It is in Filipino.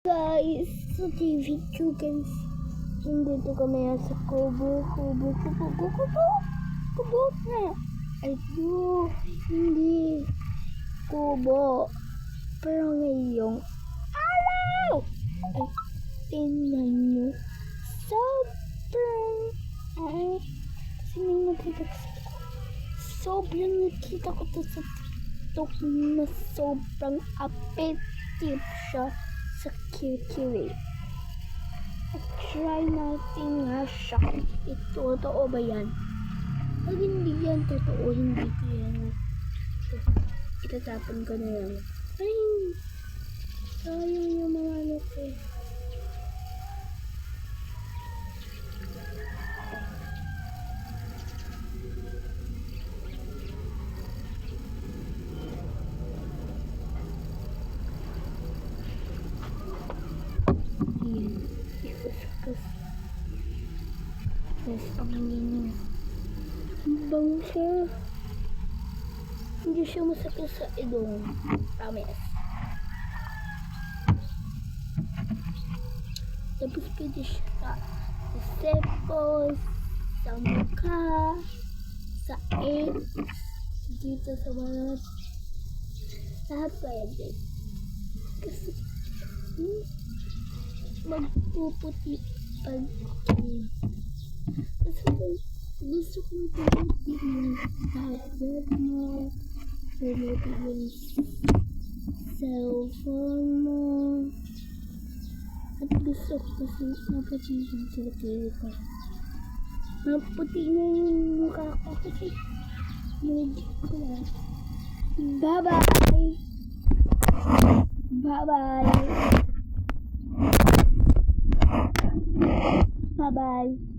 Guys, sa video guys, nandito kami sa kubo na. Ayo, hindi kubo. Pero ngayong araw, ay tingnan nyo, sobrang nakita ko to sa TikTok na sobrang effective siya sa kikiwi. At try natin nga siya. Totoo ba yan? Pag hindi yan totoo, hindi ko yan. So, itatapon ko na lang. Ay, sayang yung mga ano ko. Yes, pangingin niya. Bango siya. Hindi siya masakit sa idong. Promise. Tapos pwede siya sa sepos, sa mukha, sa eggs, dito sa balat. Lahat pa yan din. Kasi magpuputi pag gusto kong pilitin yung tablet mo, pilitin yung cellphone mo, at gusto ko kasi mapatigil sa pili ko. Maputi na yung mukha ko kasi nilagyan ko lang. Bye-bye! Bye-bye! Bye-bye!